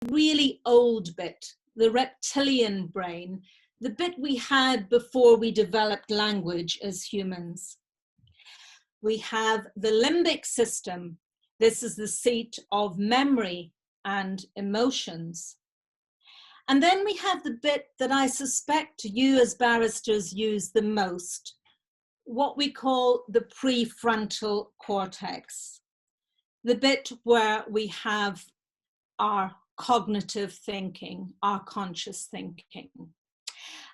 really old bit, the reptilian brain, the bit we had before we developed language as humans. We have the limbic system. This is the seat of memory and emotions. And then we have the bit that I suspect you as barristers use the most, what we call the prefrontal cortex, the bit where we have our cognitive thinking, our conscious thinking.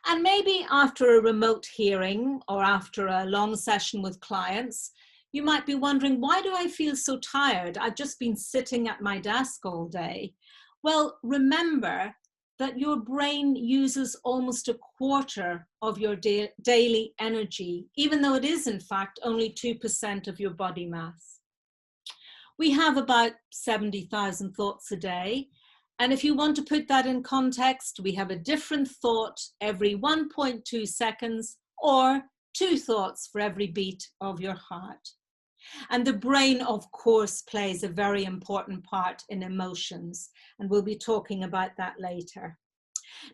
And maybe after a remote hearing or after a long session with clients, you might be wondering, why do I feel so tired? I've just been sitting at my desk all day. Well, remember that your brain uses almost a quarter of your daily energy, even though it is in fact only 2% of your body mass. We have about 70,000 thoughts a day. And if you want to put that in context, we have a different thought every 1.2 seconds or 2 thoughts for every beat of your heart. And the brain, of course, plays a very important part in emotions. And we'll be talking about that later.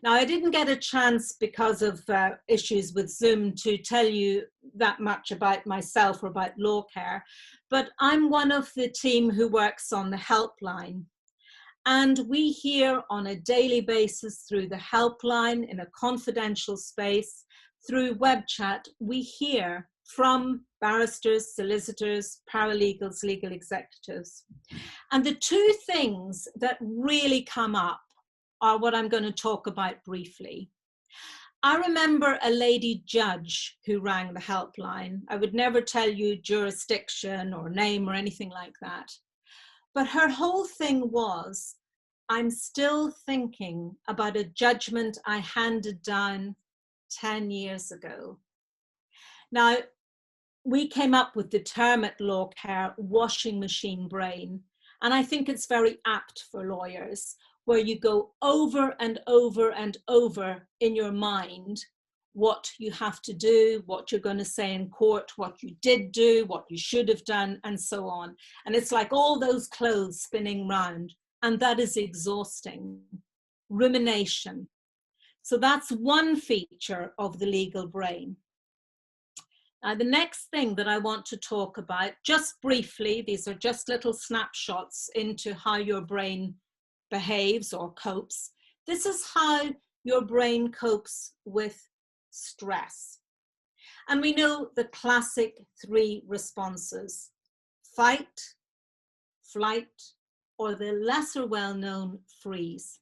Now, I didn't get a chance because of issues with Zoom to tell you that much about myself or about LawCare, but I'm one of the team who works on the helpline. And we hear on a daily basis through the helpline in a confidential space, through web chat, we hear from barristers, solicitors, paralegals, legal executives. And the 2 things that really come up are what I'm going to talk about briefly. I remember a lady judge who rang the helpline. I would never tell you jurisdiction or name or anything like that. But her whole thing was, I'm still thinking about a judgment I handed down 10 years ago. Now, we came up with the term at LawCare, washing machine brain, and I think it's very apt for lawyers, where you go over and over and over in your mind what you have to do, what you're going to say in court, what you did do, what you should have done, and so on. And it's like all those clothes spinning round, and that is exhausting. Rumination. So that's one feature of the legal brain. Now, the next thing that I want to talk about, just briefly, these are just little snapshots into how your brain behaves or copes. This is how your brain copes with stress. And we know the classic 3 responses: fight, flight, or the lesser well-known freeze.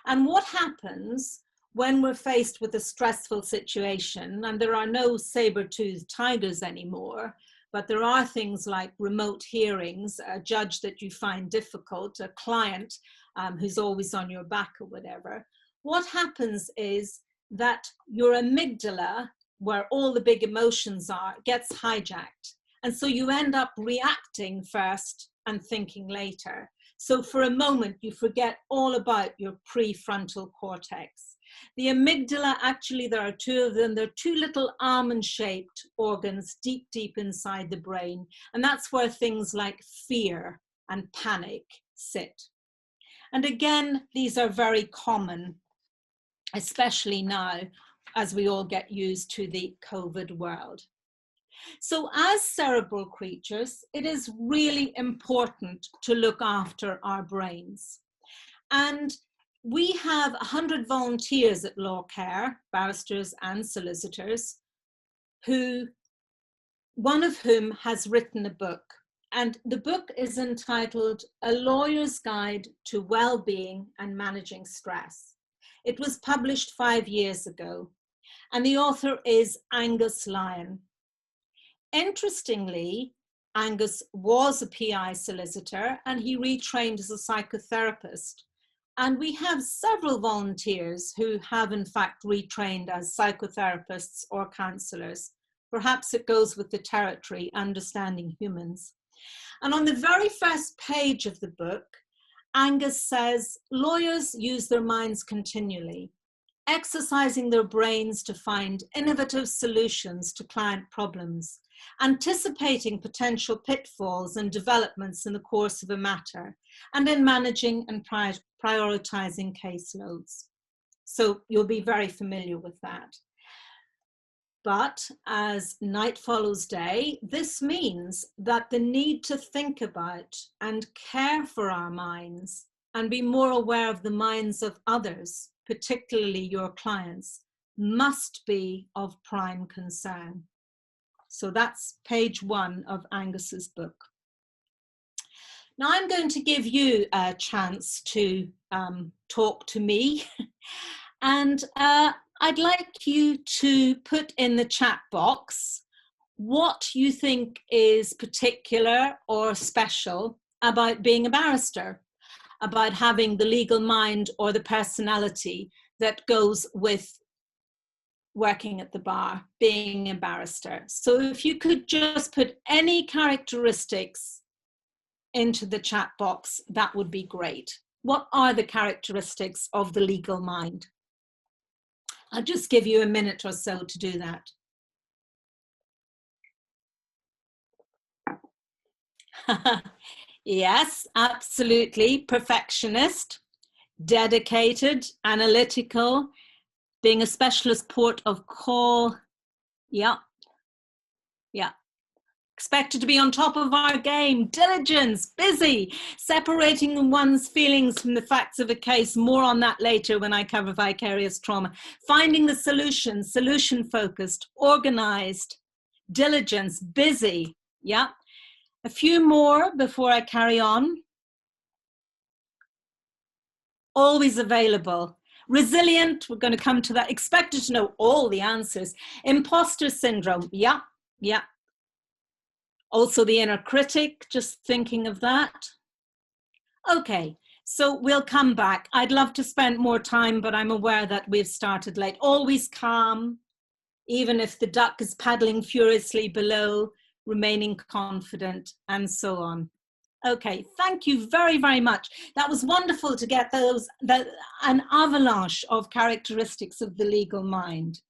And what happens when we're faced with a stressful situation, and there are no saber-toothed tigers anymore, but there are things like remote hearings, a judge that you find difficult, a client who's always on your back or whatever, what happens is that your amygdala, where all the big emotions are, gets hijacked. And so you end up reacting first and thinking later. So for a moment, you forget all about your prefrontal cortex. The amygdala, actually, there are 2 of them. They're 2 little almond-shaped organs deep, deep inside the brain. And that's where things like fear and panic sit. And again, these are very common, especially now as we all get used to the COVID world. So as cerebral creatures, it is really important to look after our brains. And we have 100 volunteers at LawCare, barristers and solicitors, one of whom has written a book. And the book is entitled A Lawyer's Guide to Wellbeing and Managing Stress. It was published 5 years ago, and the author is Angus Lyon. Interestingly, Angus was a PI solicitor and he retrained as a psychotherapist. And we have several volunteers who have in fact retrained as psychotherapists or counsellors. Perhaps it goes with the territory, understanding humans. And on the very first page of the book, Angus says, lawyers use their minds continually, exercising their brains to find innovative solutions to client problems, anticipating potential pitfalls and developments in the course of a matter, and in managing and prioritizing caseloads. So you'll be very familiar with that. But as night follows day, this means that the need to think about and care for our minds and be more aware of the minds of others, particularly your clients, must be of prime concern. So that's page 1 of Angus's book. Now I'm going to give you a chance to talk to me, and I'd like you to put in the chat box what you think is particular or special about being a barrister, about having the legal mind or the personality that goes with working at the bar, being a barrister. So if you could just put any characteristics into the chat box, that would be great. What are the characteristics of the legal mind? I'll just give you a minute or so to do that. Yes, absolutely. Perfectionist, dedicated, analytical, being a specialist port of call. Yeah. Expected to be on top of our game, diligence, busy, separating one's feelings from the facts of a case. More on that later when I cover vicarious trauma. Finding the solution, solution-focused, organized, diligence, busy. Yeah. A few more before I carry on. Always available. Resilient, we're going to come to that. Expected to know all the answers. Imposter syndrome. Yeah. Also the inner critic, just thinking of that. Okay, so we'll come back. I'd love to spend more time, but I'm aware that we've started late. Always calm, even if the duck is paddling furiously below, remaining confident, and so on. Okay, thank you very, very much. That was wonderful to get an avalanche of characteristics of the legal mind.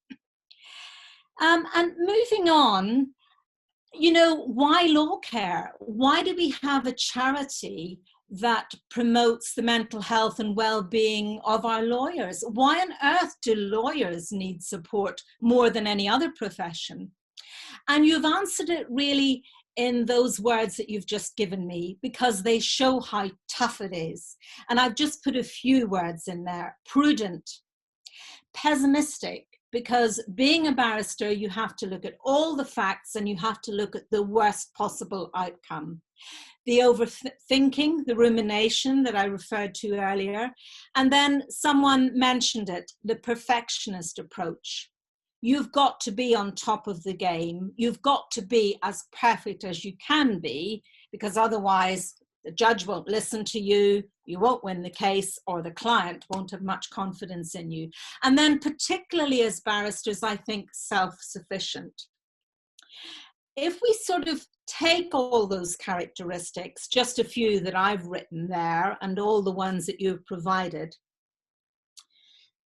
And moving on, you know, why LawCare? Why do we have a charity that promotes the mental health and well-being of our lawyers? Why on earth do lawyers need support more than any other profession? And you've answered it really in those words that you've just given me, because they show how tough it is. And I've just put a few words in there. Prudent, pessimistic, because being a barrister, you have to look at all the facts and you have to look at the worst possible outcome. The overthinking, the rumination that I referred to earlier. And then someone mentioned it, the perfectionist approach. You've got to be on top of the game. You've got to be as perfect as you can be, because otherwise the judge won't listen to you, you won't win the case, or the client won't have much confidence in you. And then particularly as barristers, I think self-sufficient. If we sort of take all those characteristics, just a few that I've written there and all the ones that you've provided,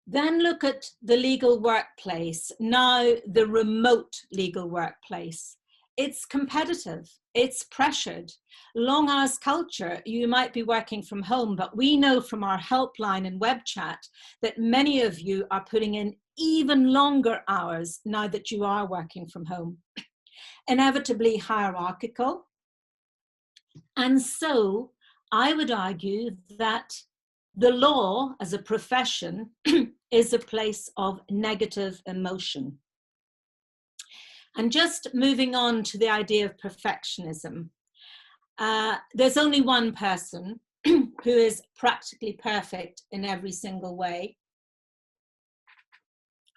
then look at the legal workplace, now the remote legal workplace. It's competitive, it's pressured. Long hours culture, you might be working from home, but we know from our helpline and web chat that many of you are putting in even longer hours now that you are working from home. Inevitably hierarchical. And so I would argue that the law as a profession is a place of negative emotion. And just moving on to the idea of perfectionism, there's only one person who is practically perfect in every single way.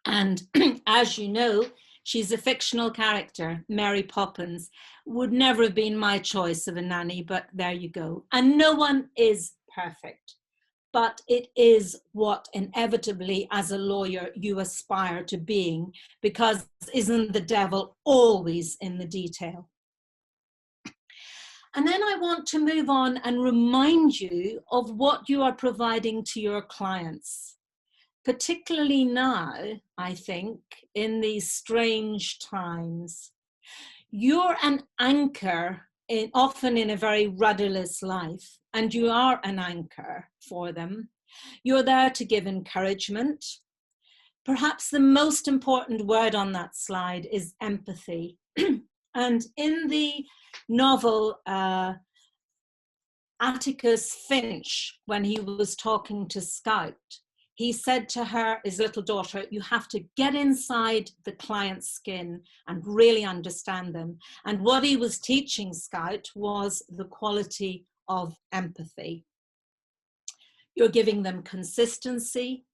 And as you know, she's a fictional character, Mary Poppins. Would never have been my choice of a nanny, but there you go. And no one is perfect, but it is what inevitably as a lawyer you aspire to being, because isn't the devil always in the detail? And then I want to move on and remind you of what you are providing to your clients, particularly now, I think, in these strange times. You're an anchor, often in a very rudderless life, and you are an anchor for them. You're there to give encouragement. Perhaps the most important word on that slide is empathy. And in the novel, Atticus Finch, when he was talking to Scout, he said to her, his little daughter, you have to get inside the client's skin and really understand them. And what he was teaching Scout was the quality of empathy. You're giving them consistency,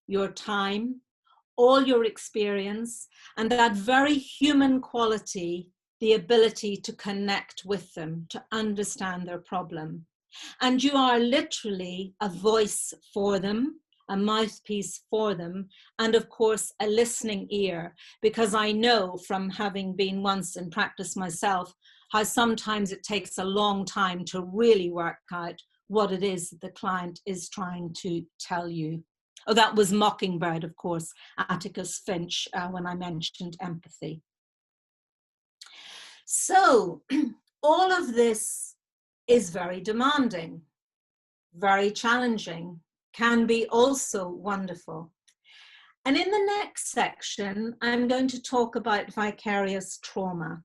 your time, all your experience, and that very human quality, the ability to connect with them, to understand their problem. And you are literally a voice for them, a mouthpiece for them, and of course, a listening ear, because I know from having been once in practice myself, how sometimes it takes a long time to really work out what it is that the client is trying to tell you. Oh, that was Mockingbird, of course, Atticus Finch, when I mentioned empathy. So all of this is very demanding, very challenging, can be also wonderful. And in the next section, I'm going to talk about vicarious trauma.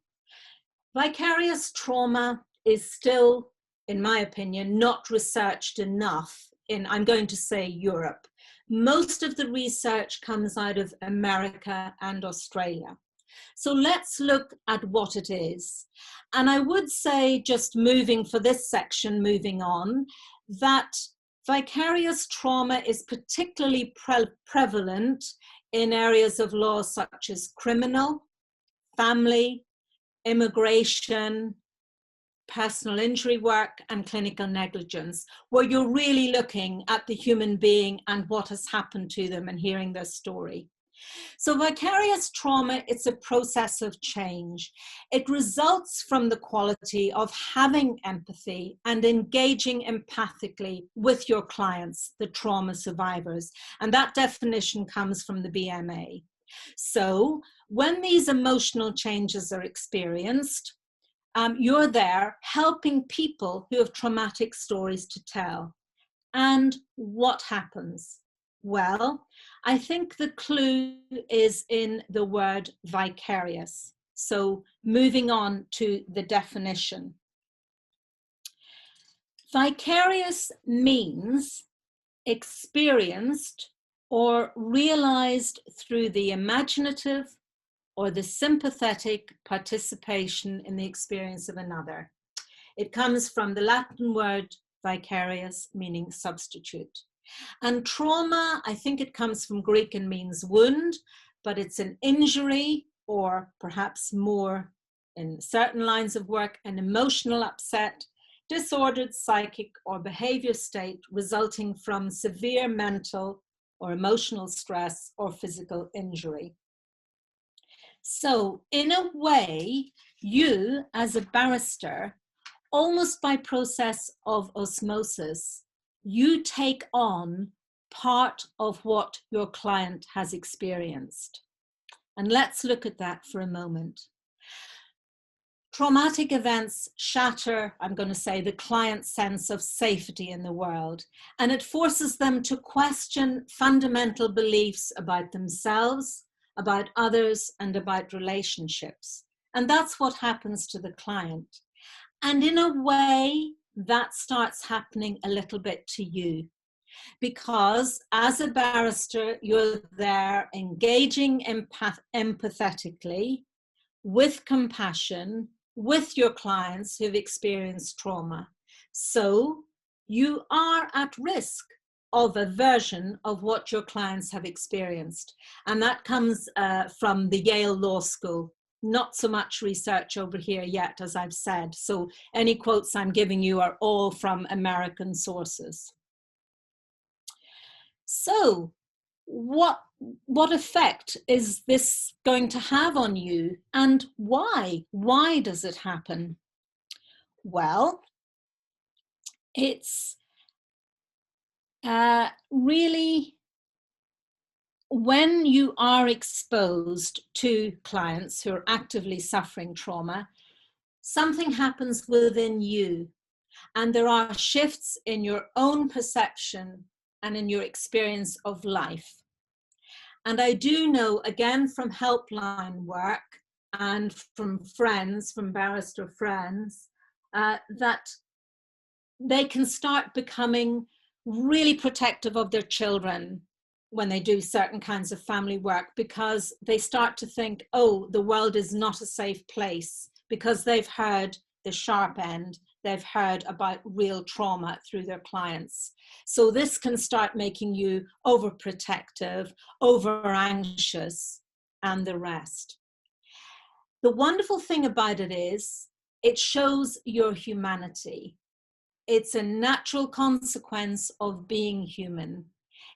Vicarious trauma is still, in my opinion, not researched enough in, I'm going to say, Europe. Most of the research comes out of America and Australia. So let's look at what it is. And I would say, just moving for this section, moving on, that vicarious trauma is particularly prevalent in areas of law such as criminal, family, immigration, personal injury work, and clinical negligence, where you're really looking at the human being and what has happened to them and hearing their story. So vicarious trauma, it's a process of change. It results from the quality of having empathy and engaging empathically with your clients, the trauma survivors. And that definition comes from the BMA. So when these emotional changes are experienced, you're there helping people who have traumatic stories to tell. And what happens? Well, I think the clue is in the word vicarious. So moving on to the definition. Vicarious means experienced or realized through the imaginative or the sympathetic participation in the experience of another. It comes from the Latin word vicarious, meaning substitute. And trauma, I think it comes from Greek and means wound, but it's an injury, or perhaps more in certain lines of work, an emotional upset, disordered psychic or behavior state resulting from severe mental or emotional stress or physical injury. So in a way, you as a barrister, almost by process of osmosis, you take on part of what your client has experienced. And let's look at that for a moment. Traumatic events shatter, I'm going to say, the client's sense of safety in the world, and it forces them to question fundamental beliefs about themselves, about others, and about relationships. And that's what happens to the client. And in a way, that starts happening a little bit to you, because as a barrister, you're there engaging empathetically, with compassion, with your clients who've experienced trauma. So you are at risk of a version of what your clients have experienced. And that comes from the Yale Law School. Not so much research over here yet, as I've said. So any quotes I'm giving you are all from American sources. So what effect is this going to have on you, and why? Why does it happen? Well, it's really when you are exposed to clients who are actively suffering trauma, something happens within you, and there are shifts in your own perception and in your experience of life. And I do know, again, from helpline work and from friends, from barrister friends, that they can start becoming really protective of their children when they do certain kinds of family work, because they start to think, oh, the world is not a safe place, because they've heard the sharp end, they've heard about real trauma through their clients. So this can start making you overprotective, over anxious, and the rest. The wonderful thing about it is it shows your humanity. It's a natural consequence of being human.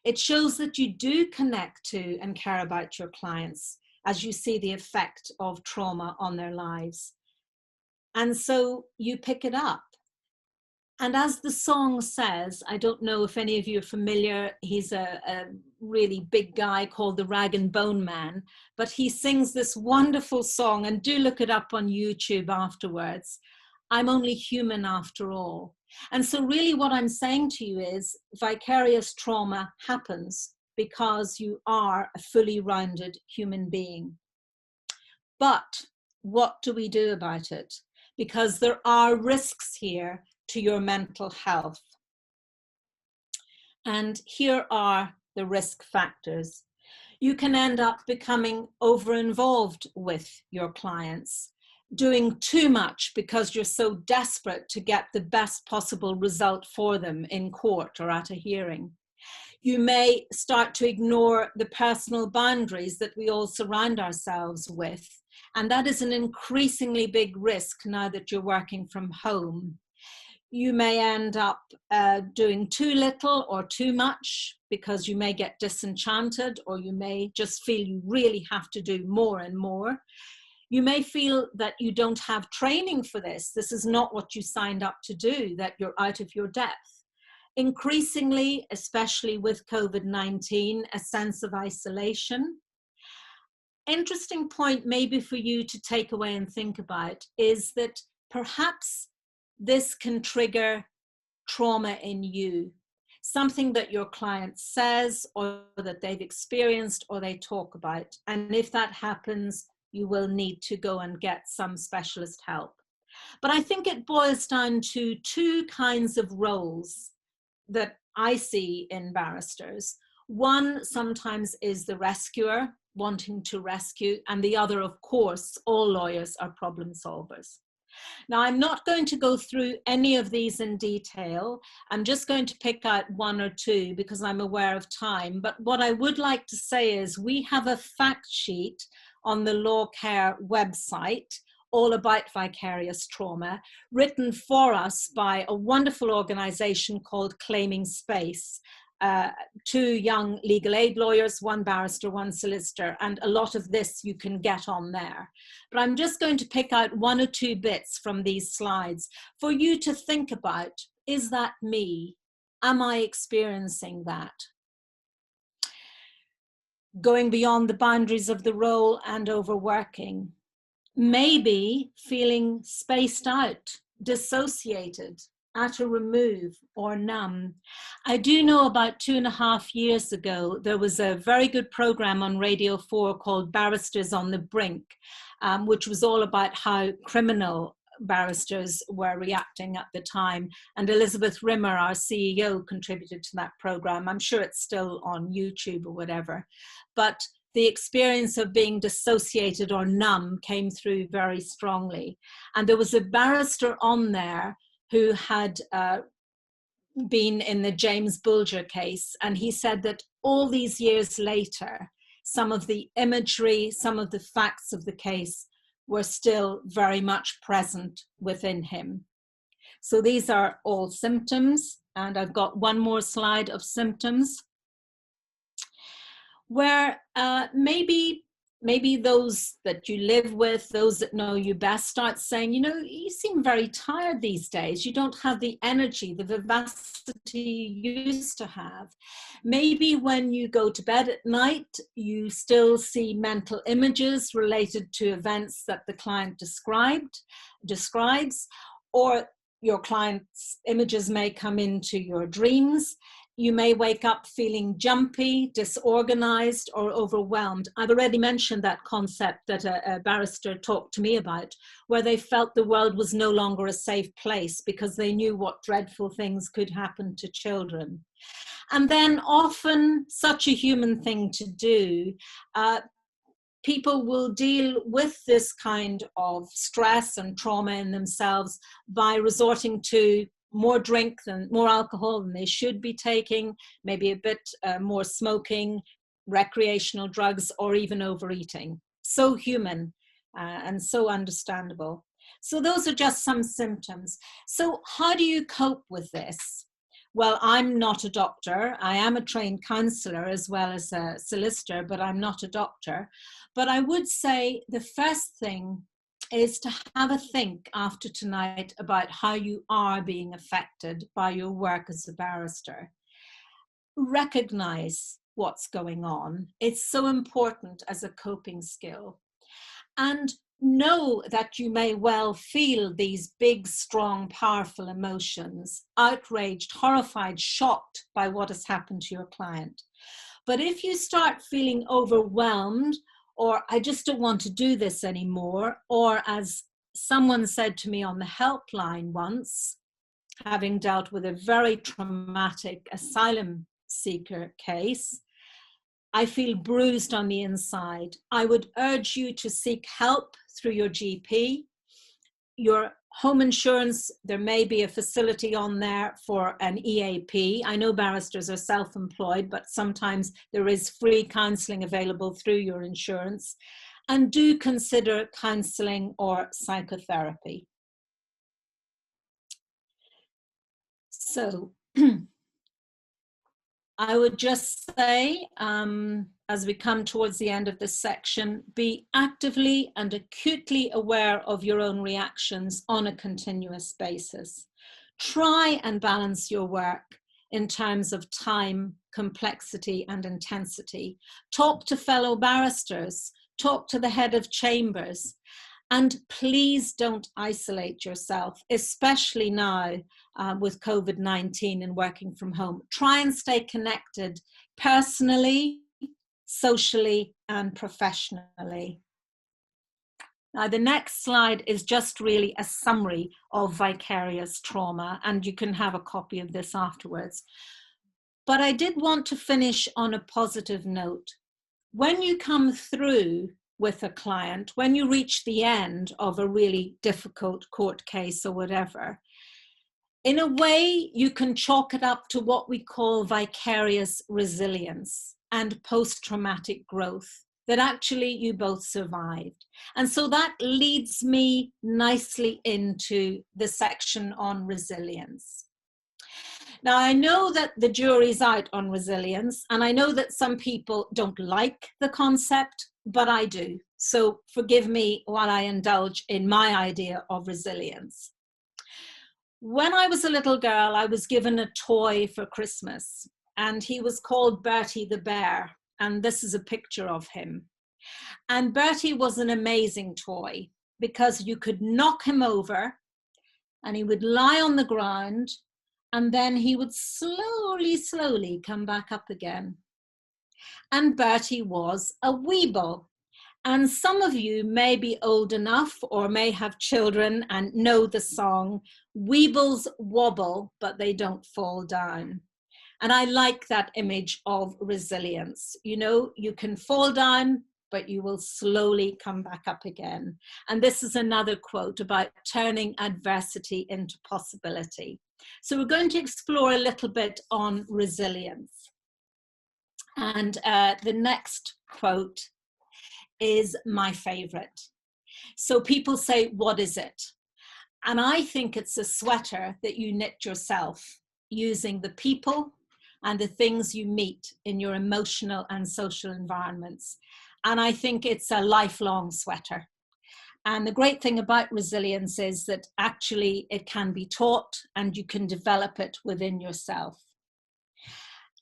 It shows that you do connect to and care about your clients as you see the effect of trauma on their lives. And so you pick it up. And as the song says, I don't know if any of you are familiar, he's a really big guy called the Rag and Bone Man, but he sings this wonderful song, and do look it up on YouTube afterwards. I'm only human after all. And so really what I'm saying to you is vicarious trauma happens because you are a fully rounded human being. But what do we do about it? Because there are risks here to your mental health. And here are the risk factors. You can end up becoming over-involved with your clients, doing too much because you're so desperate to get the best possible result for them in court or at a hearing. You may start to ignore the personal boundaries that we all surround ourselves with. And that is an increasingly big risk now that you're working from home. You may end up doing too little or too much because you may get disenchanted, or you may just feel you really have to do more and more. You may feel that you don't have training for this. This is not what you signed up to do, that you're out of your depth. Increasingly, especially with COVID-19, a sense of isolation. Interesting point maybe for you to take away and think about is that perhaps this can trigger trauma in you, something that your client says or that they've experienced or they talk about. And if that happens, you will need to go and get some specialist help. But I think it boils down to two kinds of roles that I see in barristers. One sometimes is the rescuer, wanting to rescue, and the other, of course, all lawyers are problem solvers. Now, I'm not going to go through any of these in detail. I'm just going to pick out one or two because I'm aware of time. But what I would like to say is we have a fact sheet on the LawCare website all about vicarious trauma, written for us by a wonderful organization called Claiming Space. Two young legal aid lawyers, one barrister, one solicitor, and a lot of this you can get on there. But I'm just going to pick out one or two bits from these slides for you to think about. Is that me? Am I experiencing that? Going beyond the boundaries of the role and overworking. Maybe feeling spaced out, dissociated, at a remove or numb. I do know about 2.5 years ago, there was a very good program on Radio 4 called Barristers on the Brink, which was all about how criminal barristers were reacting at the time. And Elizabeth Rimmer, our CEO, contributed to that program. I'm sure it's still on YouTube or whatever. But the experience of being dissociated or numb came through very strongly. And there was a barrister on there who had been in the James Bulger case. And he said that all these years later, some of the imagery, some of the facts of the case were still very much present within him. So these are all symptoms. And I've got one more slide of symptoms where maybe those that you live with, those that know you best, start saying, you know, you seem very tired these days. You don't have the energy, the vivacity you used to have. Maybe when you go to bed at night, you still see mental images related to events that the client describes, or your client's images may come into your dreams. You may wake up feeling jumpy, disorganized, or overwhelmed. I've already mentioned that concept that a barrister talked to me about, where they felt the world was no longer a safe place because they knew what dreadful things could happen to children. And then often, such a human thing to do, people will deal with this kind of stress and trauma in themselves by resorting to more drink than more alcohol than they should be taking, maybe a bit more smoking, recreational drugs, or even overeating. So human and so understandable. So those are just some symptoms. So how do you cope with this? Well, I'm not a doctor. I am a trained counsellor as well as a solicitor, but I'm not a doctor. But I would say the first thing is to have a think after tonight about how you are being affected by your work as a barrister. Recognize what's going on. It's so important as a coping skill. And know that you may well feel these big, strong, powerful emotions, outraged, horrified, shocked by what has happened to your client. But if you start feeling overwhelmed, or I just don't want to do this anymore, or as someone said to me on the helpline once, having dealt with a very traumatic asylum seeker case, I feel bruised on the inside. I would urge you to seek help through your GP. Your home insurance, there may be a facility on there for an EAP. I know barristers are self-employed, but sometimes there is free counselling available through your insurance. And do consider counselling or psychotherapy. So I would just say, as we come towards the end of this section, be actively and acutely aware of your own reactions on a continuous basis. Try and balance your work in terms of time, complexity, and intensity. Talk to fellow barristers, talk to the head of chambers, and please don't isolate yourself, especially now with COVID-19 and working from home. Try and stay connected personally, socially, and professionally. Now, the next slide is just really a summary of vicarious trauma, and you can have a copy of this afterwards. But I did want to finish on a positive note. When you come through with a client, when you reach the end of a really difficult court case or whatever, in a way, you can chalk it up to what we call vicarious resilience and post-traumatic growth, that actually you both survived. And so that leads me nicely into the section on resilience. Now, I know that the jury's out on resilience, and I know that some people don't like the concept, but I do. So forgive me while I indulge in my idea of resilience. When I was a little girl, I was given a toy for Christmas, and he was called Bertie the Bear, and this is a picture of him. And Bertie was an amazing toy because you could knock him over and he would lie on the ground, and then he would slowly come back up again. And Bertie was a weeble. And some of you may be old enough or may have children and know the song, "Weebles wobble, but they don't fall down." And I like that image of resilience. You know, you can fall down, but you will slowly come back up again. And this is another quote about turning adversity into possibility. So we're going to explore a little bit on resilience. And the next quote is my favorite. So people say, what is it? And I think it's a sweater that you knit yourself using the people and the things you meet in your emotional and social environments. And I think it's a lifelong sweater. And the great thing about resilience is that actually it can be taught and you can develop it within yourself.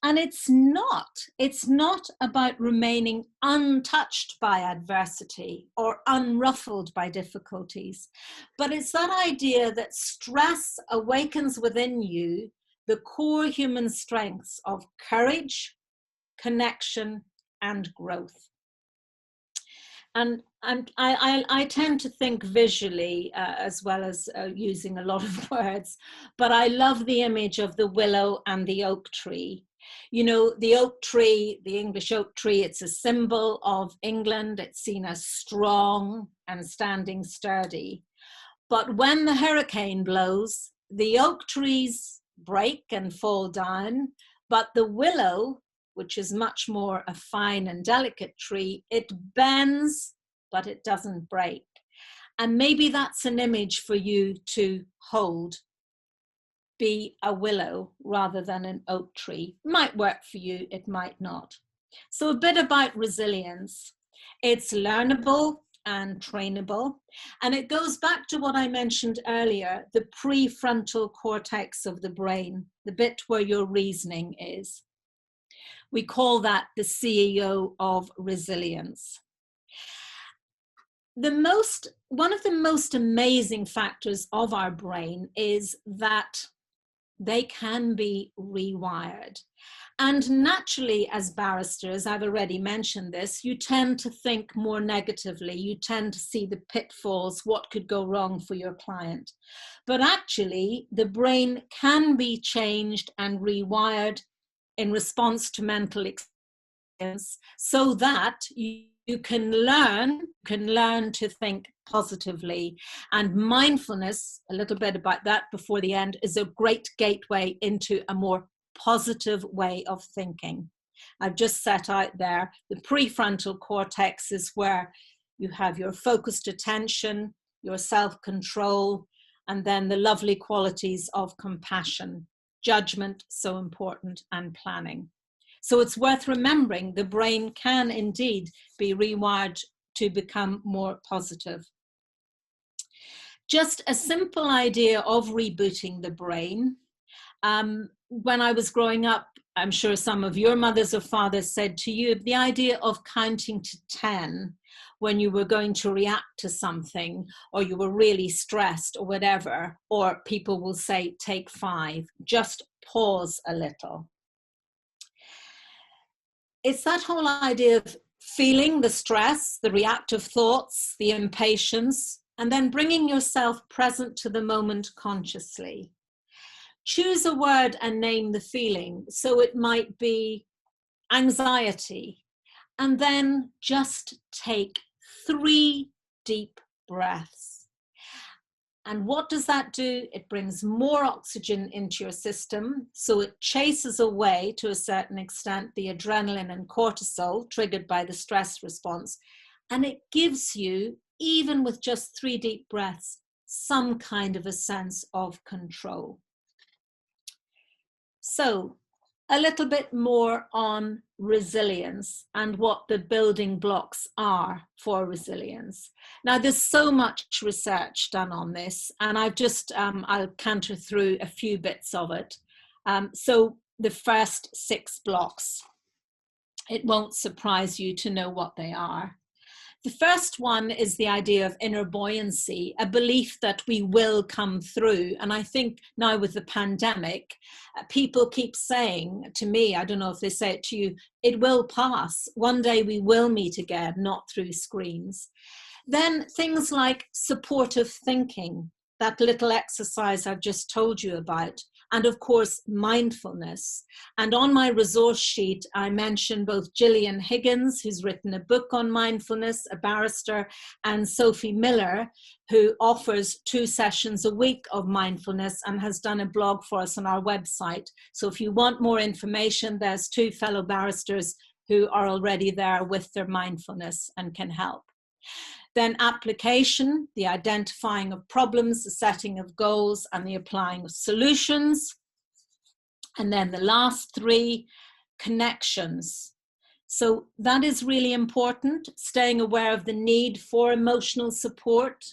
And it's not about remaining untouched by adversity or unruffled by difficulties, but it's that idea that stress awakens within you the core human strengths of courage, connection, and growth. And I tend to think visually as well as using a lot of words, but I love the image of the willow and the oak tree. You know, the oak tree, the English oak tree, it's a symbol of England. It's seen as strong and standing sturdy. But when the hurricane blows, the oak trees break and fall down, but the willow, which is much more a fine and delicate tree, it bends, but it doesn't break. And maybe that's an image for you to hold. Be a willow rather than an oak tree. Might work for you, it might not. So a bit about resilience. It's learnable and trainable. And it goes back to what I mentioned earlier, the prefrontal cortex of the brain, the bit where your reasoning is. We call that the CEO of resilience. One of the most amazing factors of our brain is that they can be rewired. And naturally, as barristers, I've already mentioned this, you tend to think more negatively. You tend to see the pitfalls, what could go wrong for your client. But actually, the brain can be changed and rewired in response to mental experience so that you can learn to think positively. And mindfulness, a little bit about that before the end, is a great gateway into a more positive way of thinking. I've just set out there, the prefrontal cortex is where you have your focused attention, your self-control, and then the lovely qualities of compassion, judgment, so important, and planning. So it's worth remembering the brain can indeed be rewired to become more positive. Just a simple idea of rebooting the brain. When I was growing up, I'm sure some of your mothers or fathers said to you, the idea of counting to 10 when you were going to react to something, or you were really stressed or whatever, or people will say, take 5, just pause a little. It's that whole idea of feeling the stress, the reactive thoughts, the impatience, and then bringing yourself present to the moment consciously. Choose a word and name the feeling. So it might be anxiety. And then just take 3 deep breaths. And what does that do? It brings more oxygen into your system. So it chases away, to a certain extent, the adrenaline and cortisol triggered by the stress response. And it gives you, even with just 3 deep breaths, some kind of a sense of control. So a little bit more on resilience and what the building blocks are for resilience. Now, there's so much research done on this, and I've just, I'll canter through a few bits of it. So the first 6 blocks, it won't surprise you to know what they are. The first one is the idea of inner buoyancy, a belief that we will come through. And I think now with the pandemic, people keep saying to me, I don't know if they say it to you, it will pass. One day we will meet again, not through screens. Then things like supportive thinking, that little exercise I've just told you about. And of course, mindfulness. And on my resource sheet, I mention both Gillian Higgins, who's written a book on mindfulness, a barrister, and Sophie Miller, who offers 2 sessions a week of mindfulness and has done a blog for us on our website. So if you want more information, there's 2 fellow barristers who are already there with their mindfulness and can help. Then application, the identifying of problems, the setting of goals, and the applying of solutions. And then the last 3, connections. So that is really important, staying aware of the need for emotional support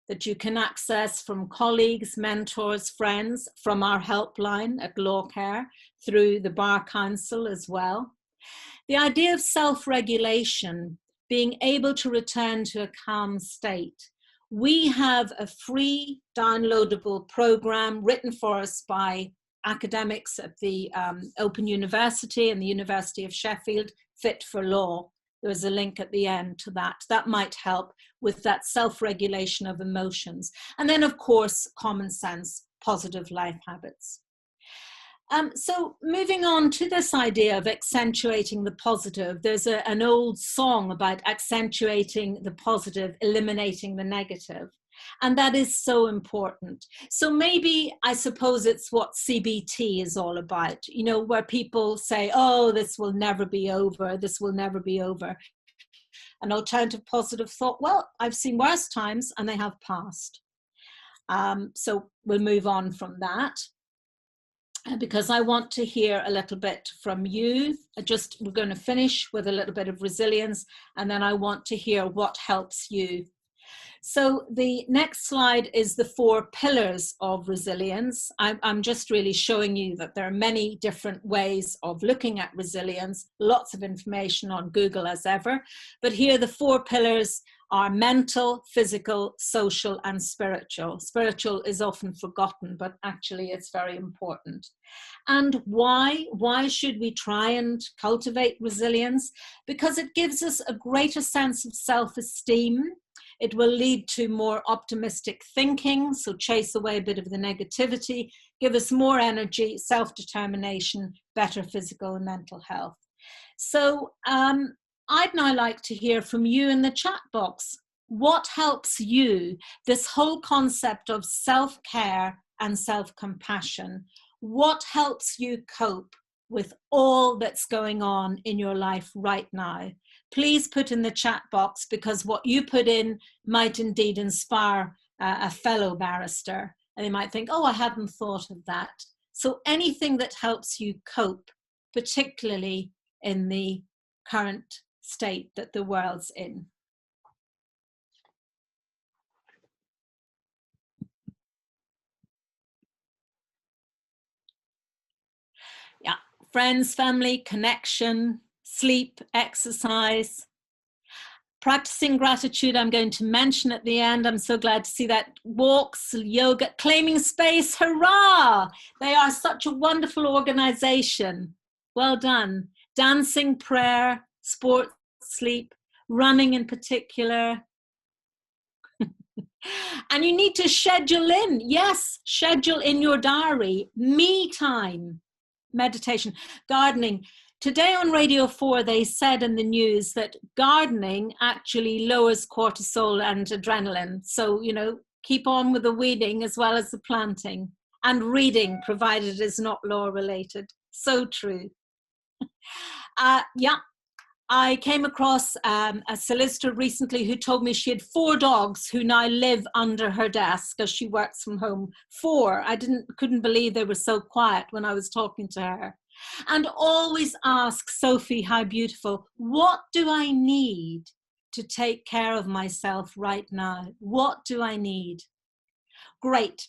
that you can access from colleagues, mentors, friends, from our helpline at LawCare, through the Bar Council as well. The idea of self-regulation, being able to return to a calm state. We have a free downloadable program written for us by academics at the Open University and the University of Sheffield, Fit for Law. There's a link at the end to that. That might help with that self-regulation of emotions. And then, of course, common sense, positive life habits. So moving on to this idea of accentuating the positive, there's an old song about accentuating the positive, eliminating the negative. And that is so important. So maybe, I suppose it's what CBT is all about, you know, where people say, oh, this will never be over, this will never be over. An alternative positive thought, well, I've seen worse times and they have passed. So we'll move on from that. Because I want to hear a little bit from you. We're going to finish with a little bit of resilience, and then I want to hear what helps you. So the next slide is the 4 pillars of resilience. I'm just really showing you that there are many different ways of looking at resilience, lots of information on Google as ever, but here the 4 pillars are mental, physical, social, and spiritual. Spiritual is often forgotten, but actually it's very important. And why? Why should we try and cultivate resilience? Because it gives us a greater sense of self-esteem. It will lead to more optimistic thinking, so chase away a bit of the negativity, give us more energy, self-determination, better physical and mental health. So I'd now like to hear from you in the chat box. What helps you? This whole concept of self-care and self-compassion, what helps you cope with all that's going on in your life right now? Please put in the chat box, because what you put in might indeed inspire a fellow barrister. And they might think, oh, I hadn't thought of that. So anything that helps you cope, particularly in the current state that the world's in. Yeah, friends, family, connection, sleep, exercise. Practicing gratitude, I'm going to mention at the end. I'm so glad to see that. Walks, yoga, claiming space, hurrah! They are such a wonderful organization. Well done. Dancing, prayer, sport, sleep, running in particular. And you need to schedule in, yes, schedule in your diary, me time, meditation, gardening. Today on Radio 4, they said in the news that gardening actually lowers cortisol and adrenaline. So, you know, keep on with the weeding as well as the planting, and reading, provided it is not law related. So true. Yeah. I came across a solicitor recently who told me she had 4 dogs who now live under her desk as she works from home. 4. I couldn't believe they were so quiet when I was talking to her. And always ask Sophie, how beautiful, what do I need to take care of myself right now? What do I need? Great.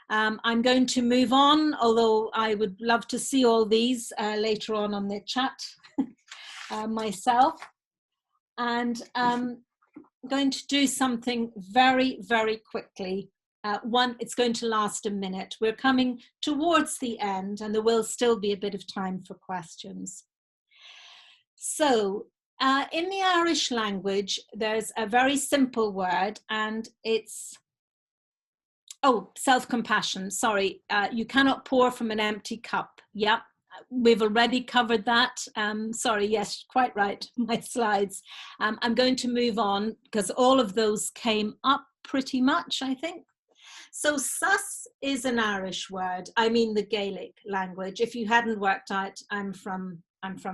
I'm going to move on, although I would love to see all these later on the chat. Myself, and I'm going to do something very, very quickly. It's going to last a minute. We're coming towards the end, and there will still be a bit of time for questions. So in the Irish language, there's a very simple word, and it's self-compassion. Sorry, you cannot pour from an empty cup. Yep. We've already covered that. Sorry, yes, quite right, my slides. I'm going to move on because all of those came up pretty much, I think. So sus is an Irish word. I mean the Gaelic language. If you hadn't worked out, I'm from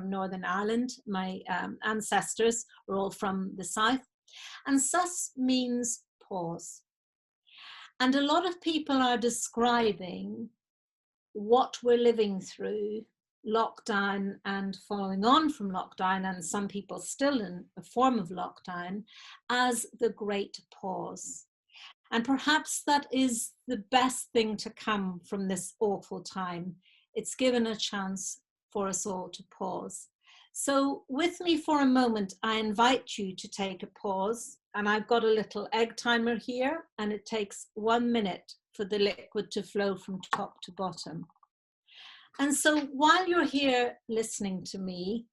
Northern Ireland. My ancestors were all from the south. And sus means pause. And a lot of people are describing what we're living through, lockdown and following on from lockdown, and some people still in a form of lockdown, as the great pause. And perhaps that is the best thing to come from this awful time. It's given a chance for us all to pause. So with me for a moment, I invite you to take a pause, and I've got a little egg timer here, and it takes 1 minute for the liquid to flow from top to bottom. And so while you're here listening to me,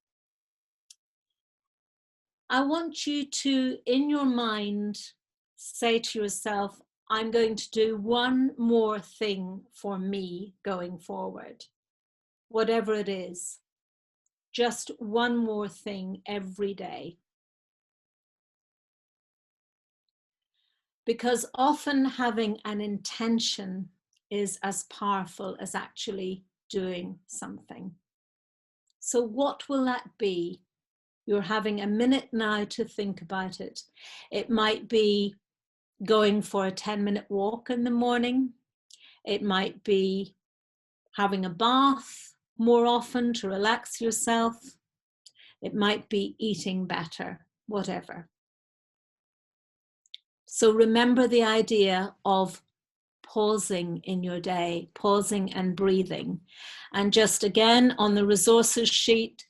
I want you to, in your mind, say to yourself, I'm going to do one more thing for me going forward, whatever it is. Just one more thing every day. Because often having an intention is as powerful as actually doing something. So what will that be? You're having a minute now to think about it. It might be going for a 10-minute walk in the morning. It might be having a bath more often to relax yourself. It might be eating better, whatever. So remember the idea of pausing in your day, pausing and breathing. And just again, on the resources sheet,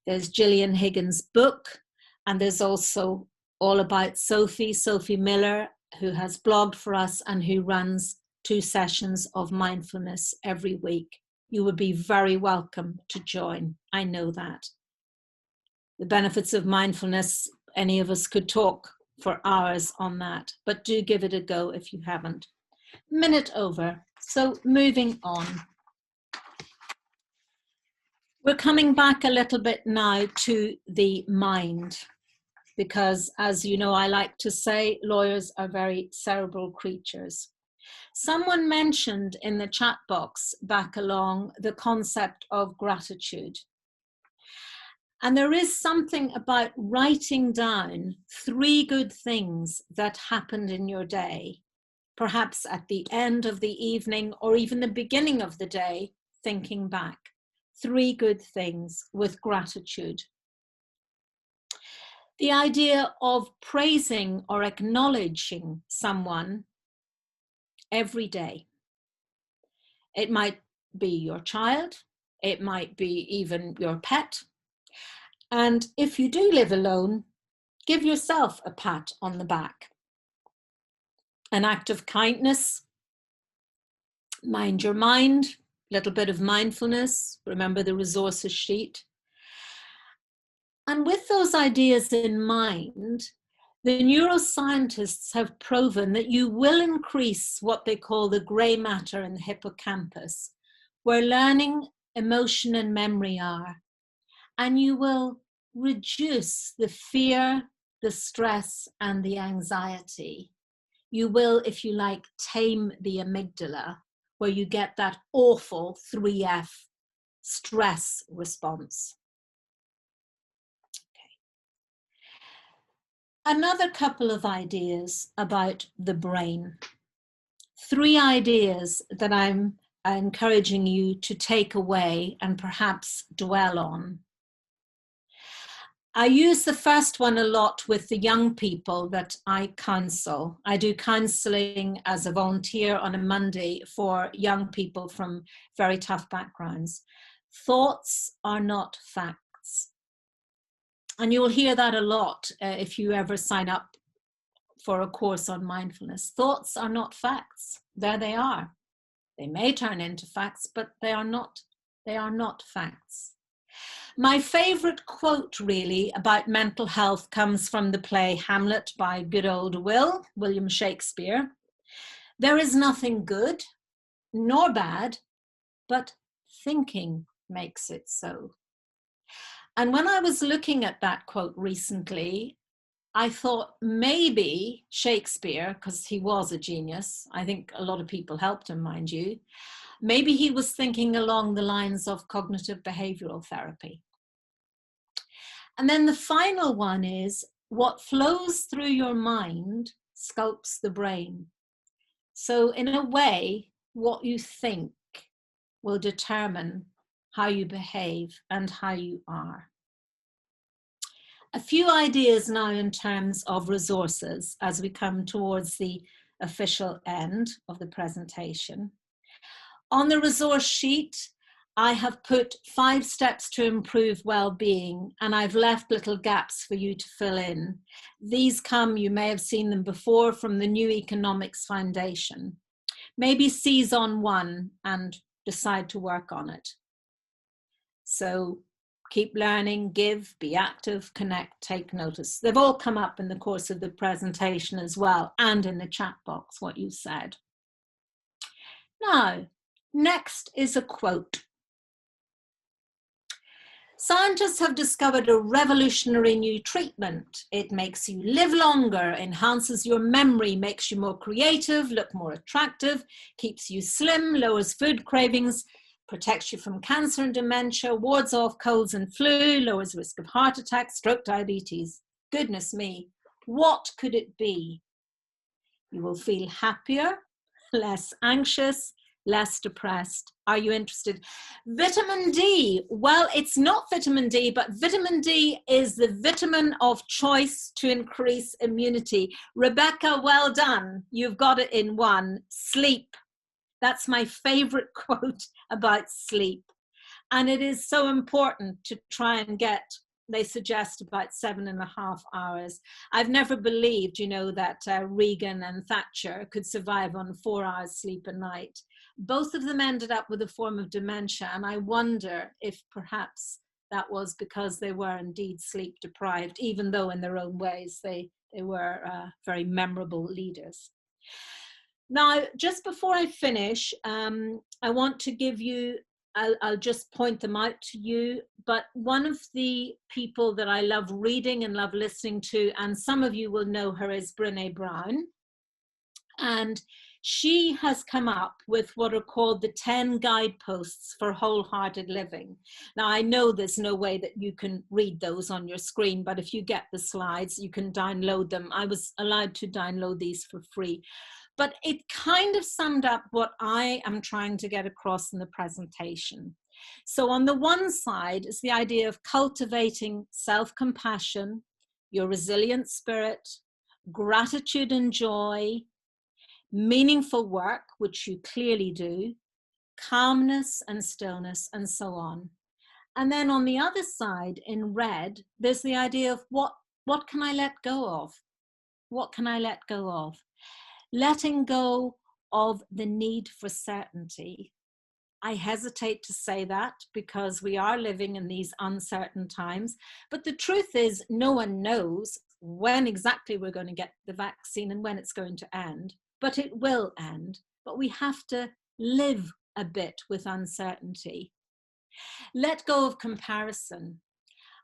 there's Gillian Higgins' book, and there's also all about Sophie Miller, who has blogged for us and who runs 2 sessions of mindfulness every week. You would be very welcome to join. I know that. The benefits of mindfulness, any of us could talk for hours on that, but do give it a go if you haven't. Minute over. So moving on. We're coming back a little bit now to the mind, because as you know, I like to say lawyers are very cerebral creatures. Someone mentioned in the chat box back along the concept of gratitude. And there is something about writing down 3 good things that happened in your day, perhaps at the end of the evening or even the beginning of the day, thinking back. 3 good things with gratitude. The idea of praising or acknowledging someone every day. It might be your child, it might be even your pet. And if you do live alone, give yourself a pat on the back. An act of kindness, mind your mind, a little bit of mindfulness, remember the resources sheet. And with those ideas in mind, the neuroscientists have proven that you will increase what they call the grey matter in the hippocampus, where learning, emotion and memory are. And you will reduce the fear, the stress and the anxiety. You will, if you like, tame the amygdala, where you get that awful 3F stress response. Another couple of ideas about the brain. 3 ideas that I'm encouraging you to take away and perhaps dwell on. I use the first one a lot with the young people that I counsel. I do counseling as a volunteer on a Monday for young people from very tough backgrounds. Thoughts are not facts. And you'll hear that a lot if you ever sign up for a course on mindfulness. Thoughts are not facts. There they are. They may turn into facts, but they are not facts. My favorite quote really about mental health comes from the play Hamlet by good old William Shakespeare. There is nothing good nor bad, but thinking makes it so. And when I was looking at that quote recently, I thought maybe Shakespeare, because he was a genius, I think a lot of people helped him, mind you, maybe he was thinking along the lines of cognitive behavioral therapy. And then the final one is, what flows through your mind sculpts the brain. So in a way, what you think will determine how you behave and how you are. A few ideas now in terms of resources as we come towards the official end of the presentation. On the resource sheet, I have put 5 steps to improve well-being, and I've left little gaps for you to fill in. These come, you may have seen them before, from the New Economics Foundation. Maybe seize on one and decide to work on it. So keep learning, give, be active, connect, take notice. They've all come up in the course of the presentation as well, and in the chat box, what you said. Now, next is a quote. Scientists have discovered a revolutionary new treatment. It makes you live longer, enhances your memory, makes you more creative, look more attractive, keeps you slim, lowers food cravings, protects you from cancer and dementia, wards off colds and flu, lowers risk of heart attack, stroke, diabetes. Goodness me, what could it be? You will feel happier, less anxious, less depressed. Are you interested? Vitamin D. Well, it's not vitamin D, but vitamin D is the vitamin of choice to increase immunity. Rebecca, well done. You've got it in one. Sleep. That's my favorite quote about sleep. And it is so important to try and get, they suggest, about 7.5 hours. I've never believed, you know, that Reagan and Thatcher could survive on 4 hours sleep a night. Both of them ended up with a form of dementia, and I wonder if perhaps that was because they were indeed sleep deprived, even though in their own ways they were very memorable leaders. Now, just before I finish, I want to give you, I'll just point them out to you, but one of the people that I love reading and love listening to, and some of you will know her, is Brené Brown. And she has come up with what are called the 10 guideposts for wholehearted living. Now, I know there's no way that you can read those on your screen, but if you get the slides, you can download them. I was allowed to download these for free. But it kind of summed up what I am trying to get across in the presentation. So on the one side is the idea of cultivating self-compassion, your resilient spirit, gratitude and joy, meaningful work, which you clearly do, calmness and stillness, and so on. And then on the other side, in red, there's the idea of what can I let go of? What can I let go of? Letting go of the need for certainty. I hesitate to say that because we are living in these uncertain times, but the truth is no one knows when exactly we're going to get the vaccine and when it's going to end, but it will end. But we have to live a bit with uncertainty. Let go of comparison.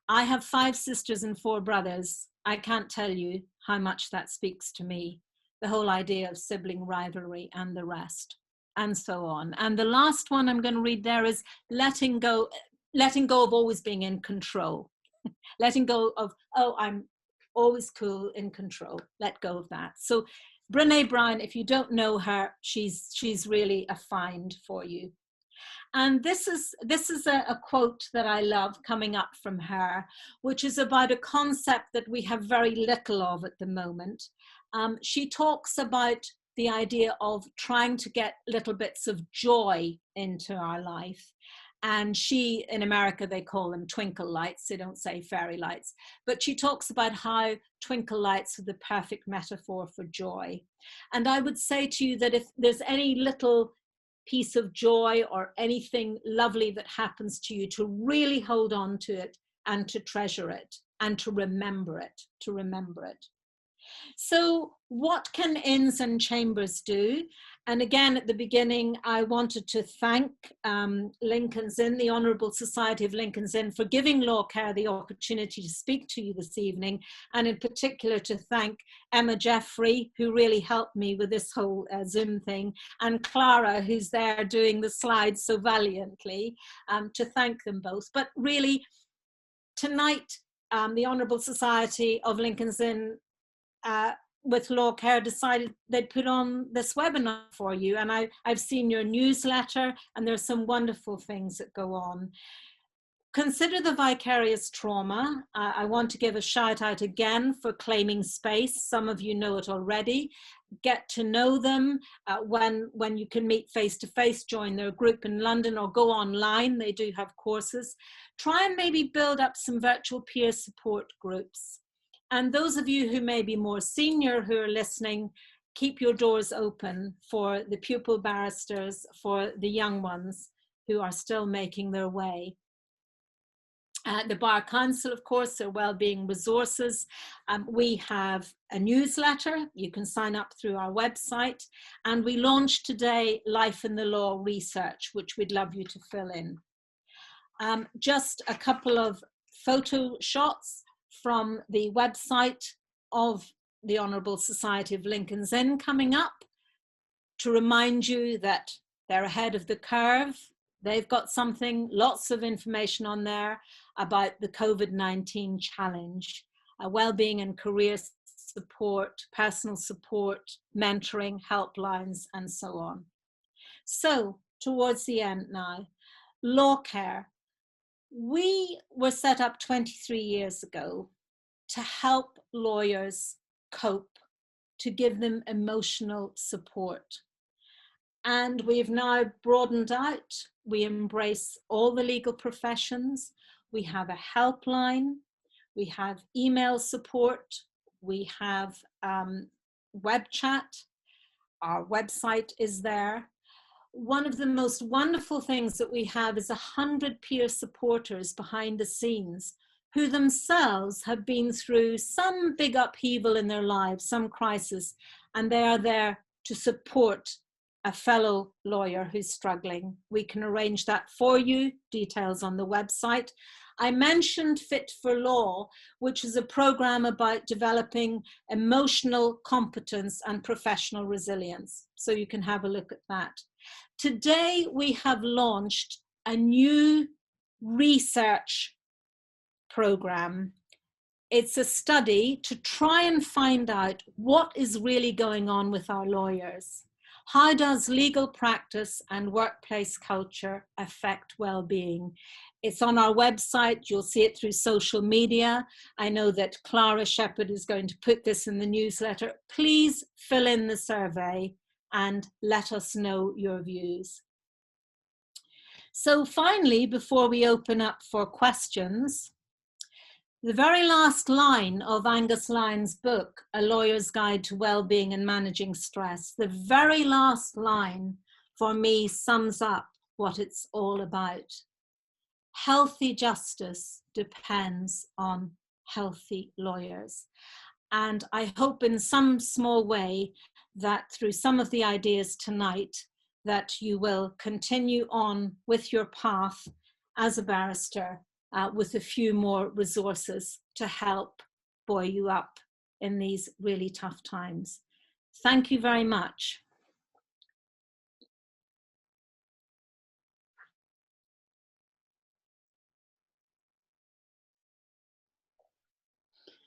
I have 5 sisters and 4 brothers. I can't tell you how much that speaks to me. The whole idea of sibling rivalry and the rest, and so on. And the last one I'm going to read there is letting go of always being in control. Letting go of, oh, I'm always cool, in control. Let go of that. So Brené Brown, if you don't know her, she's really a find for you. And this is a quote that I love coming up from her, which is about a concept that we have very little of at the moment. She talks about the idea of trying to get little bits of joy into our life. And she, in America, they call them twinkle lights. They don't say fairy lights. But she talks about how twinkle lights are the perfect metaphor for joy. And I would say to you that if there's any little piece of joy or anything lovely that happens to you, to really hold on to it and to treasure it and to remember it, So what can inns and chambers do? And again, at the beginning, I wanted to thank Lincoln's Inn, the Honourable Society of Lincoln's Inn, for giving LawCare the opportunity to speak to you this evening, and in particular to thank Emma Jeffrey, who really helped me with this whole Zoom thing, and Clara, who's there doing the slides so valiantly, to thank them both. But really, tonight, the Honourable Society of Lincoln's Inn with LawCare decided they'd put on this webinar for you, and I've seen your newsletter, and there's some wonderful things that go on. Consider the vicarious trauma. I want to give a shout out again for claiming space. Some of you know it already. Get to know them when you can meet face to face, join their group in London or go online. They do have courses. Try and maybe build up some virtual peer support groups. And those of you who may be more senior who are listening, keep your doors open for the pupil barristers, for the young ones who are still making their way. The Bar Council, of course, their wellbeing resources. We have a newsletter. You can sign up through our website. And we launched today Life in the Law Research, which we'd love you to fill in. Just a couple of photo shots from the website of the Honourable Society of Lincoln's Inn coming up to remind you that they're ahead of the curve. They've got lots of information on there about the COVID-19 challenge, wellbeing and career support, personal support, mentoring, helplines, and so on. So towards the end now, LawCare. We were set up 23 years ago to help lawyers cope, to give them emotional support. And we've now broadened out. We embrace all the legal professions. We have a helpline. We have email support. We have web chat. Our website is there. One of the most wonderful things that we have is 100 peer supporters behind the scenes who themselves have been through some big upheaval in their lives, some crisis, and they are there to support a fellow lawyer who's struggling. We can arrange that for you, details on the website. I mentioned Fit for Law, which is a program about developing emotional competence and professional resilience. So you can have a look at that. Today, we have launched a new research program. It's a study to try and find out what is really going on with our lawyers. How does legal practice and workplace culture affect well-being? It's on our website. You'll see it through social media. I know that Clara Shepherd is going to put this in the newsletter. Please fill in the survey and let us know your views. So finally, before we open up for questions, the very last line of Angus Lyon's book, A Lawyer's Guide to Wellbeing and Managing Stress, the very last line for me sums up what it's all about. Healthy justice depends on healthy lawyers. And I hope in some small way that through some of the ideas tonight that you will continue on with your path as a barrister with a few more resources to help buoy you up in these really tough times. Thank you very much.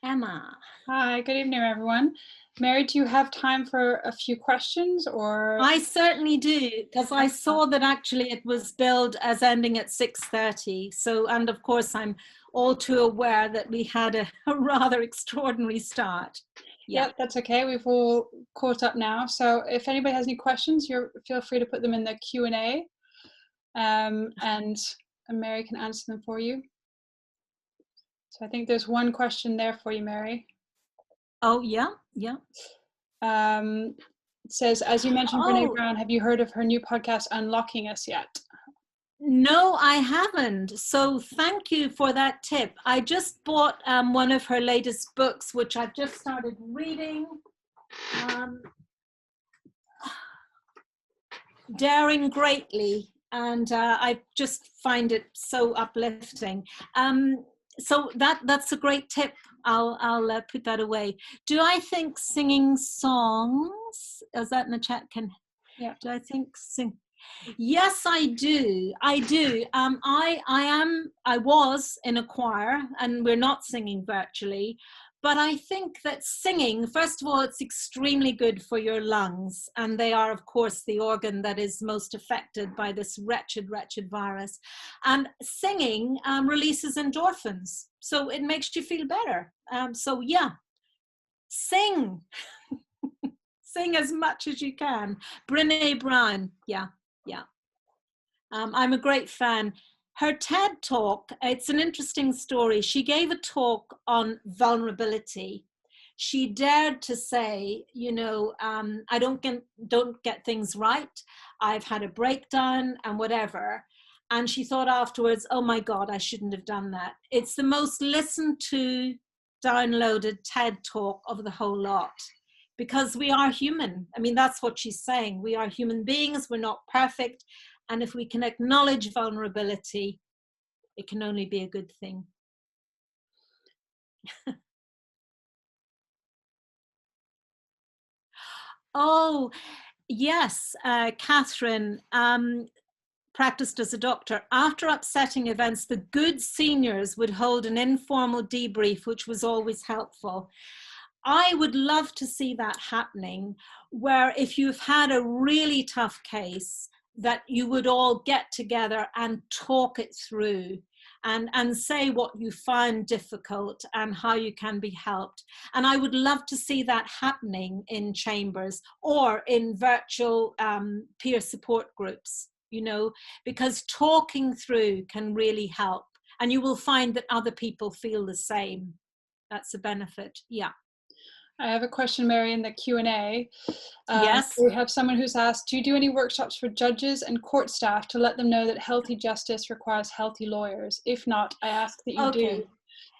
Emma. Hi, good evening, everyone. Mary, do you have time for a few questions, or? I certainly do, because I saw that actually it was billed as ending at 6:30. So, and of course, I'm all too aware that we had a rather extraordinary start. Yeah, that's okay. We've all caught up now. So if anybody has any questions, feel free to put them in the Q&A, and Mary can answer them for you. So I think there's one question there for you, Mary. Oh, yeah. It says, as you mentioned, Brene Brown, have you heard of her new podcast, Unlocking Us, yet? No, I haven't. So thank you for that tip. I just bought one of her latest books, which I've just started reading. Daring Greatly. And I just find it so uplifting. So that's a great tip. I'll put that away. Do I think singing songs? Is that in the chat? Yeah. Do I think sing? Yes, I do. I do. I was in a choir, and we're not singing virtually. But I think that singing, first of all, it's extremely good for your lungs. And they are, of course, the organ that is most affected by this wretched, wretched virus. And singing releases endorphins. So it makes you feel better. So yeah, sing. Sing as much as you can. Brene Brown, yeah. I'm a great fan. Her TED talk, it's an interesting story. She gave a talk on vulnerability. She dared to say, I don't get things right. I've had a breakdown and whatever. And she thought afterwards, oh my God, I shouldn't have done that. It's the most listened to, downloaded TED talk of the whole lot, because we are human. I mean, that's what she's saying. We are human beings. We're not perfect. And if we can acknowledge vulnerability, it can only be a good thing. Oh, yes, Catherine practiced as a doctor. After upsetting events, the good seniors would hold an informal debrief, which was always helpful. I would love to see that happening, where if you've had a really tough case, that you would all get together and talk it through and say what you find difficult and how you can be helped. And I would love to see that happening in chambers or in virtual peer support groups, you know, because talking through can really help. And you will find that other people feel the same. That's a benefit. Yeah. I have a question, Mary, in the Q&A. Yes. We have someone who's asked, do you do any workshops for judges and court staff to let them know that healthy justice requires healthy lawyers? If not, I ask that you do.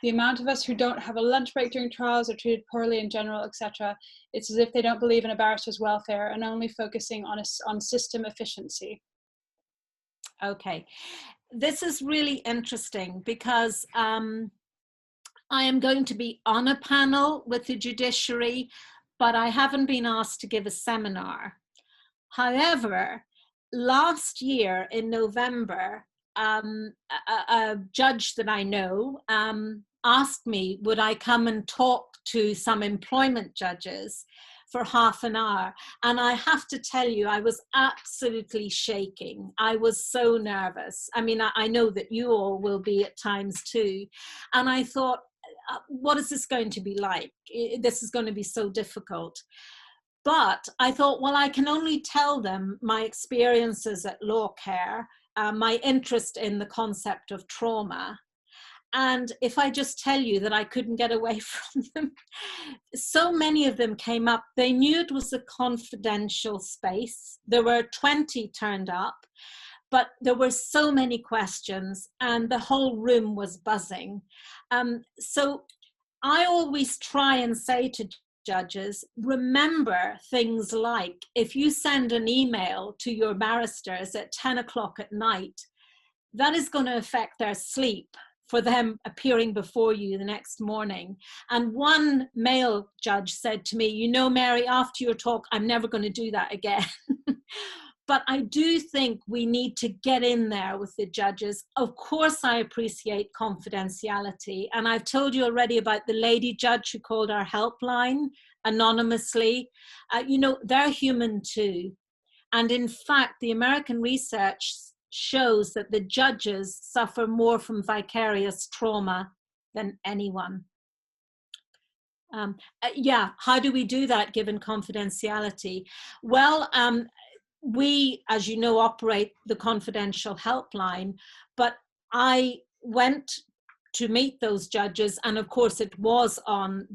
The amount of us who don't have a lunch break during trials are treated poorly in general, etc. It's as if they don't believe in a barrister's welfare and only focusing on system efficiency. Okay. This is really interesting because I am going to be on a panel with the judiciary, but I haven't been asked to give a seminar. However, last year in November, a judge that I know asked me, would I come and talk to some employment judges for half an hour? And I have to tell you, I was absolutely shaking. I was so nervous. I mean, I know that you all will be at times too. And I thought, what is this going to be like? This is going to be so difficult. But I thought, well, I can only tell them my experiences at LawCare, my interest in the concept of trauma. And if I just tell you that I couldn't get away from them, so many of them came up. They knew it was a confidential space. There were 20 turned up, but there were so many questions and the whole room was buzzing. So I always try and say to judges, remember things like if you send an email to your barristers at 10 o'clock at night, that is going to affect their sleep for them appearing before you the next morning. And one male judge said to me, you know, Mary, after your talk, I'm never going to do that again. But I do think we need to get in there with the judges. Of course, I appreciate confidentiality. And I've told you already about the lady judge who called our helpline anonymously. You know, they're human too. And in fact, the American research shows that the judges suffer more from vicarious trauma than anyone. Yeah, how do we do that given confidentiality? Well, we, as you know, operate the confidential helpline, but I went to meet those judges, and of course it was on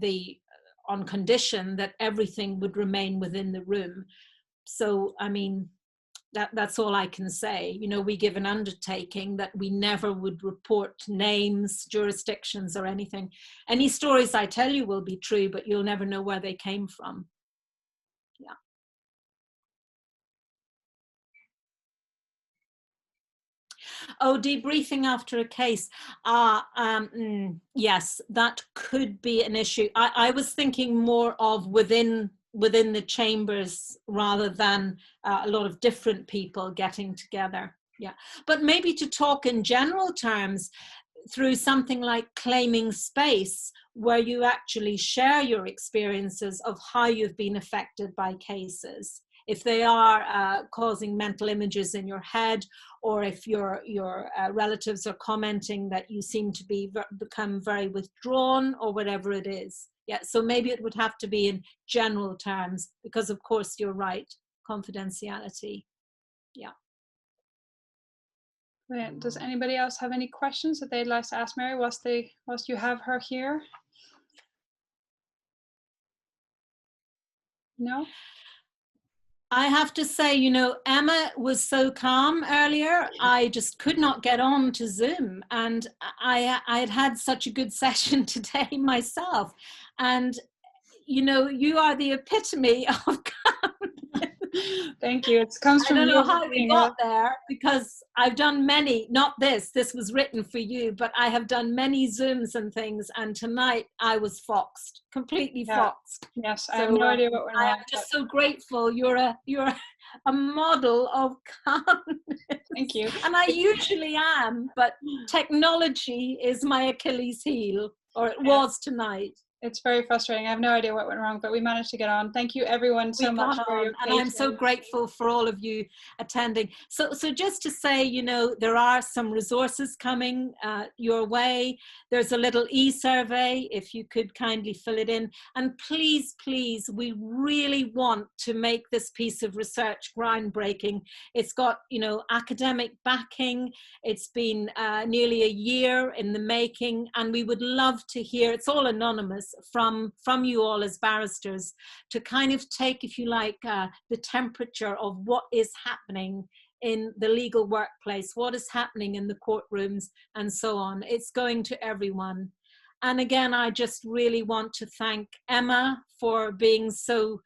condition that everything would remain within the room. So, I mean, that's all I can say. You know, we give an undertaking that we never would report names, jurisdictions, or anything. Any stories I tell you will be true, but you'll never know where they came from. Yeah. Oh, debriefing after a case. Yes, that could be an issue. I was thinking more of within the chambers rather than a lot of different people getting together. Yeah, but maybe to talk in general terms through something like claiming space, where you actually share your experiences of how you've been affected by cases. If they are causing mental images in your head, or if your relatives are commenting that you seem to become very withdrawn, or whatever it is. Yeah, so maybe it would have to be in general terms, because of course you're right, confidentiality. Yeah. Brilliant. Does anybody else have any questions that they'd like to ask Mary whilst you have her here? No? I have to say, you know, Emma was so calm earlier. I just could not get on to Zoom, and I had had such a good session today myself. And you know, you are the epitome of calm. Thank you. It comes from I don't you know how we being got there, because I've done many, not this was written for you, but I have done many Zooms and things, and tonight I was foxed, completely foxed. Yes, I have So no idea what went I wrong. am just so grateful. You're a model of calmness. Thank you. And I usually am, but technology is my Achilles heel, or it was tonight. It's very frustrating. I have no idea what went wrong, but we managed to get on. Thank you everyone so much for your patience. And I'm so grateful for all of you attending. So just to say, you know, there are some resources coming your way. There's a little e-survey, if you could kindly fill it in. And please, please, we really want to make this piece of research groundbreaking. It's got, you know, academic backing. It's been nearly a year in the making, and we would love to hear, it's all anonymous, from you all as barristers, to kind of take, if you like, the temperature of what is happening in the legal workplace, what is happening in the courtrooms, and so on. It's going to everyone. And again, I just really want to thank Emma for being so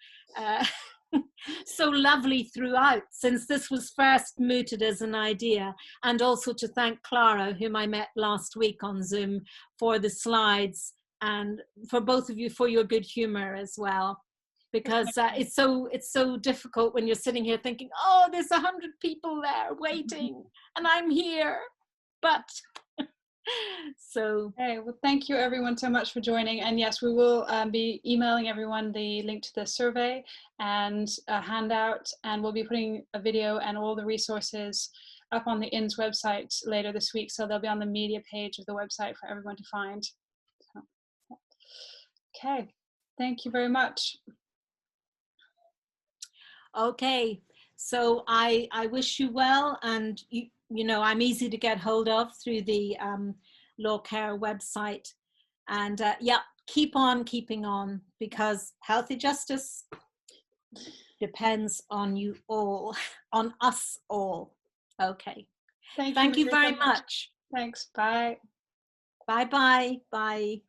so lovely throughout, since this was first mooted as an idea, and also to thank Clara, whom I met last week on Zoom, for the slides, and for both of you for your good humor as well, because it's so difficult when you're sitting here thinking, oh, there's 100 people there waiting and I'm here, but so. Okay, well, thank you everyone so much for joining. And yes, we will be emailing everyone the link to the survey and a handout, and we'll be putting a video and all the resources up on the INS website later this week, so they'll be on the media page of the website for everyone to find. Okay, thank you very much. Okay, so I wish you well, and you know, I'm easy to get hold of through the LawCare website, and yeah, keep on keeping on, because healthy justice depends on you all, on us all. Okay, thank you very much. Thanks. Bye. Bye.